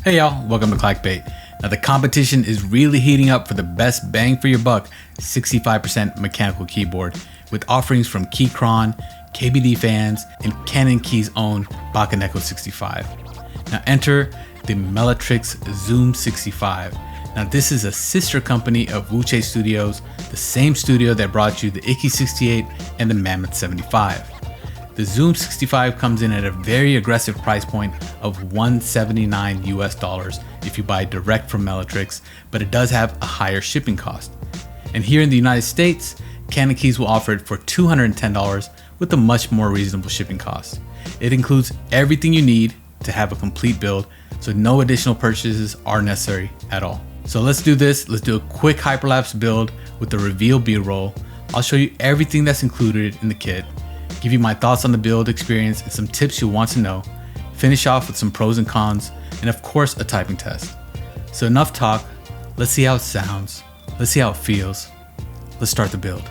Hey y'all, welcome to Clackbait. Now the competition is really heating up for the best bang for your buck 65% mechanical keyboard with offerings from Keychron, KBD fans, and Canon Key's own mechanicalkeyboard. Now enter the Meletrix Zoom65. Now this is a sister company of Wuque Studios, the same studio that brought you the Icky 68 and the Mammoth 75. The Zoom65 comes in at a very aggressive price point of $179 US if you buy direct from Meletrix, but it does have a higher shipping cost. And here in the United States, Canon Keys will offer it for $210 with a much more reasonable shipping cost. It includes everything you need to have a complete build, so no additional purchases are necessary at all. So let's do this. Let's do a quick hyperlapse build with the reveal B-roll. I'll show you everything that's included in the kit, give you my thoughts on the build experience and some tips you'll want to know, finish off with some pros and cons, and of course a typing test. So enough talk, let's see how it sounds, let's see how it feels. Let's start the build.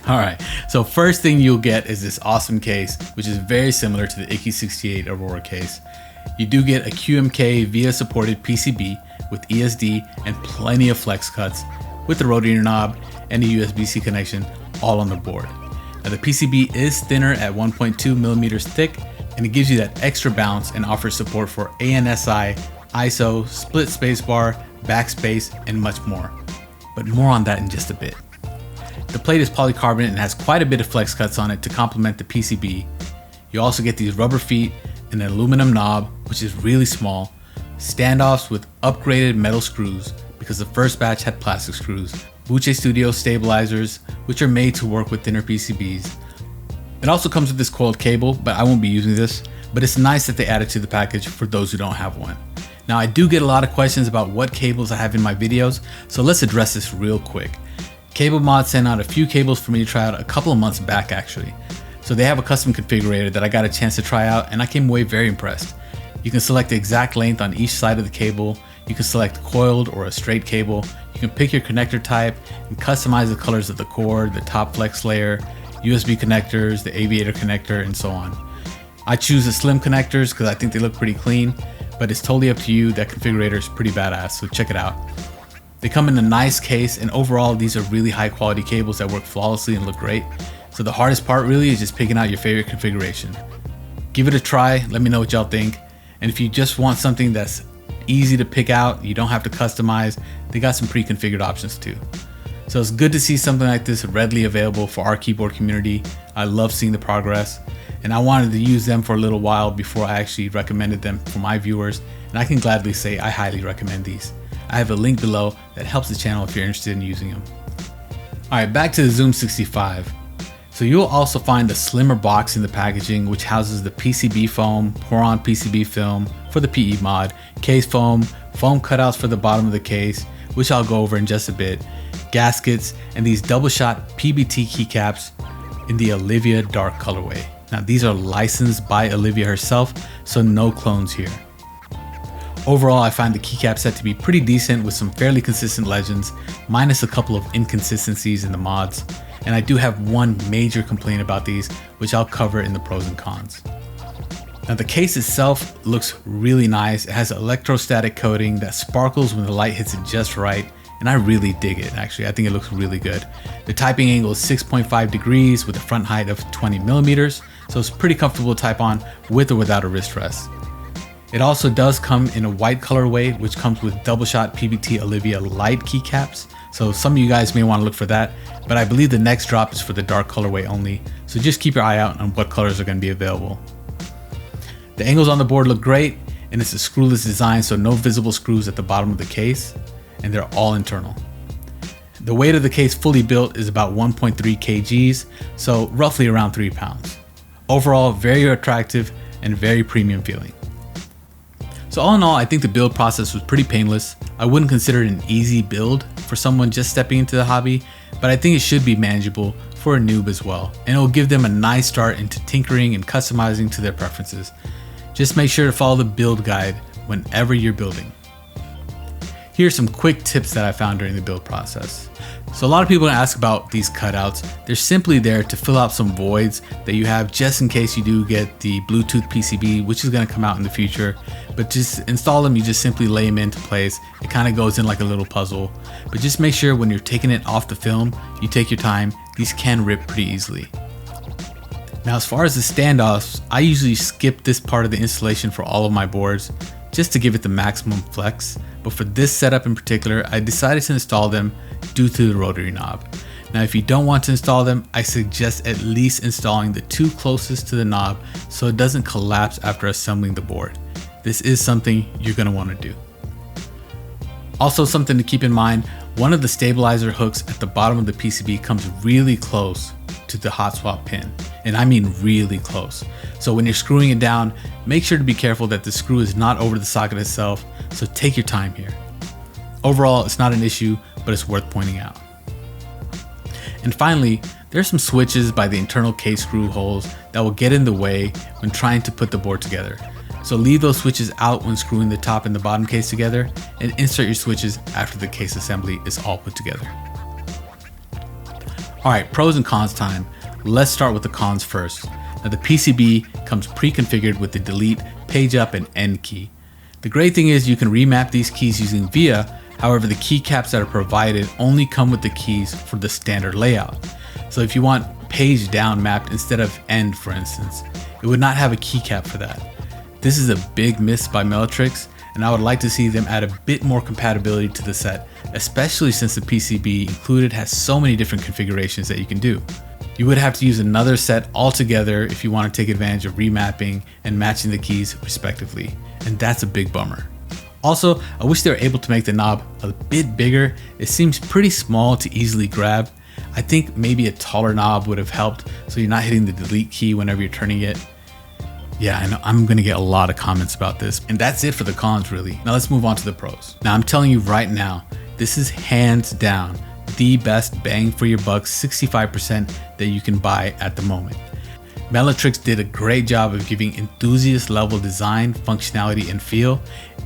Alright, so first thing you'll get is this awesome case, which is very similar to the Icky 68 Aurora case. You do get a QMK VIA supported PCB with ESD and plenty of flex cuts with the rotary knob and a USB-C connection all on the board. Now the PCB is thinner at 1.2 millimeters thick, and it gives you that extra bounce and offers support for ANSI, ISO, split spacebar, backspace, and much more. But more on that in just a bit. The plate is polycarbonate and has quite a bit of flex cuts on it to complement the PCB. You also get these rubber feet and an aluminum knob, which is really small, standoffs with upgraded metal screws because the first batch had plastic screws, Wuque Studio stabilizers, which are made to work with thinner PCBs. It also comes with this coiled cable, but I won't be using this, but it's nice that they added to the package for those who don't have one. Now I do get a lot of questions about what cables I have in my videos, so let's address this real quick. Cable Mod sent out a few cables for me to try out a couple of months back actually. So they have a custom configurator that I got a chance to try out and I came away very impressed. You can select the exact length on each side of the cable, you can select coiled or a straight cable, you can pick your connector type and customize the colors of the cord, the top flex layer, USB connectors, the aviator connector, and so on. I choose the slim connectors because I think they look pretty clean, but it's totally up to you. That configurator is pretty badass, so check it out. They come in a nice case, and overall these are really high quality cables that work flawlessly and look great. So the hardest part really is just picking out your favorite configuration. Give it a try, let me know what y'all think. And if you just want something that's easy to pick out, you don't have to customize, they got some pre-configured options too. So it's good to see something like this readily available for our keyboard community. I love seeing the progress, and I wanted to use them for a little while before I actually recommended them for my viewers, and I can gladly say I highly recommend these. I have a link below that helps the channel if you're interested in using them. Alright, back to the Zoom65. So you'll also find a slimmer box in the packaging which houses the PCB foam, pour-on PCB film for the PE mod, case foam, foam cutouts for the bottom of the case, which I'll go over in just a bit, gaskets, and these double shot PBT keycaps in the Olivia dark colorway. Now these are licensed by Olivia herself, so no clones here. Overall, I find the keycap set to be pretty decent with some fairly consistent legends, minus a couple of inconsistencies in the mods, and I do have one major complaint about these, which I'll cover in the pros and cons. Now the case itself looks really nice. It has electrostatic coating that sparkles when the light hits it just right, and I really dig it actually. I think it looks really good. The typing angle is 6.5 degrees with a front height of 20 millimeters, so it's pretty comfortable to type on with or without a wrist rest. It also does come in a white colorway, which comes with double shot PBT Olivia light keycaps, so some of you guys may want to look for that, but I believe the next drop is for the dark colorway only, so just keep your eye out on what colors are going to be available. The angles on the board look great, and it's a screwless design, so no visible screws at the bottom of the case, and they're all internal. The weight of the case fully built is about 1.3 kgs, so roughly around 3 pounds. Overall, very attractive and very premium feeling. So all in all, I think the build process was pretty painless. I wouldn't consider it an easy build for someone just stepping into the hobby, but I think it should be manageable for a noob as well, and it will give them a nice start into tinkering and customizing to their preferences. Just make sure to follow the build guide whenever you're building. Here's some quick tips that I found during the build process. So a lot of people ask about these cutouts. They're simply there to fill out some voids that you have just in case you do get the Bluetooth PCB, which is going to come out in the future. But just install them, you just simply lay them into place. It kind of goes in like a little puzzle. But just make sure when you're taking it off the film, you take your time. These can rip pretty easily. Now, as far as the standoffs, I usually skip this part of the installation for all of my boards just to give it the maximum flex. But for this setup in particular, I decided to install them due to the rotary knob. Now, if you don't want to install them, I suggest at least installing the two closest to the knob so it doesn't collapse after assembling the board. This is something you're going to want to do. Also, something to keep in mind, one of the stabilizer hooks at the bottom of the PCB comes really close to the hot swap pin, and I mean really close. So when you're screwing it down, make sure to be careful that the screw is not over the socket itself, so take your time here. Overall, it's not an issue, but it's worth pointing out. And finally, there's some switches by the internal case screw holes that will get in the way when trying to put the board together. So leave those switches out when screwing the top and the bottom case together, and insert your switches after the case assembly is all put together. Alright, pros and cons time. Let's start with the cons first. Now the PCB comes pre-configured with the delete, page up, and end key. The great thing is you can remap these keys using VIA, however the keycaps that are provided only come with the keys for the standard layout. So if you want page down mapped instead of end, for instance, it would not have a keycap for that. This is a big miss by Meletrix, and I would like to see them add a bit more compatibility to the set, especially since the PCB included has so many different configurations that you can do. You would have to use another set altogether if you want to take advantage of remapping and matching the keys respectively, and that's a big bummer. Also, I wish they were able to make the knob a bit bigger. It seems pretty small to easily grab. I think maybe a taller knob would have helped so you're not hitting the delete key whenever you're turning it. Yeah, I know I'm gonna get a lot of comments about this, and that's it for the cons really. Now let's move on to the pros. Now I'm telling you right now, this is hands down the best bang for your buck 65% that you can buy at the moment. Meletrix did a great job of giving enthusiast level design, functionality, and feel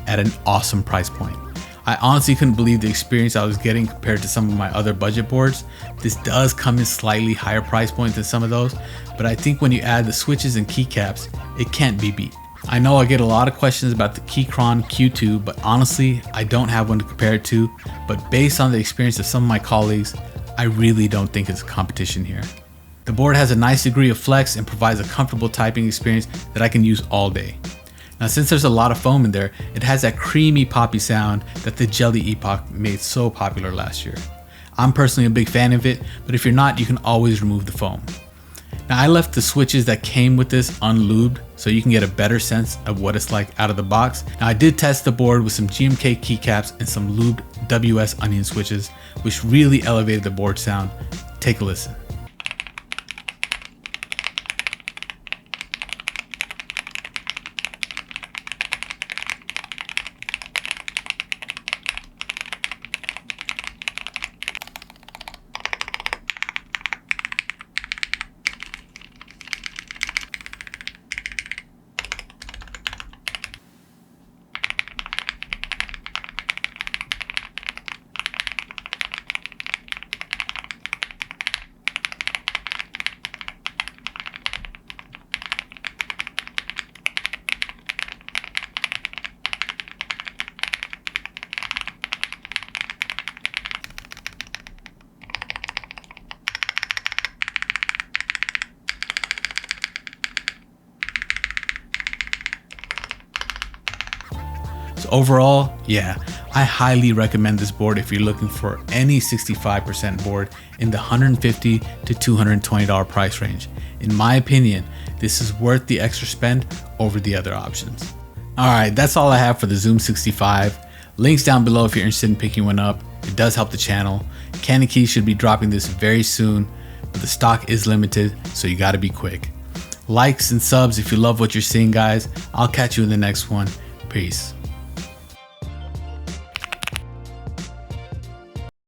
at an awesome price point. I honestly couldn't believe the experience I was getting compared to some of my other budget boards. This does come in slightly higher price point than some of those, but I think when you add the switches and keycaps, it can't be beat. I know I get a lot of questions about the Keychron Q2, but honestly, I don't have one to compare it to, but based on the experience of some of my colleagues, I really don't think it's a competition here. The board has a nice degree of flex and provides a comfortable typing experience that I can use all day. Now, since there's a lot of foam in there, it has that creamy poppy sound that the Jelly Epoch made so popular last year. I'm personally a big fan of it, but if you're not, you can always remove the foam. Now, I left the switches that came with this unlubed so you can get a better sense of what it's like out of the box. Now, I did test the board with some GMK keycaps and some lubed WS onion switches, which really elevated the board sound. Take a listen. overall, yeah, I highly recommend this board if you're looking for any 65% board in the $150 to $220 price range. In my opinion, this is worth the extra spend over the other options. Alright, that's all I have for the Zoom65. Links down below if you're interested in picking one up. It does help the channel. Mechanical should be dropping this very soon, but the stock is limited, so you gotta be quick. Likes and subs if you love what you're seeing, guys. I'll catch you in the next one. Peace.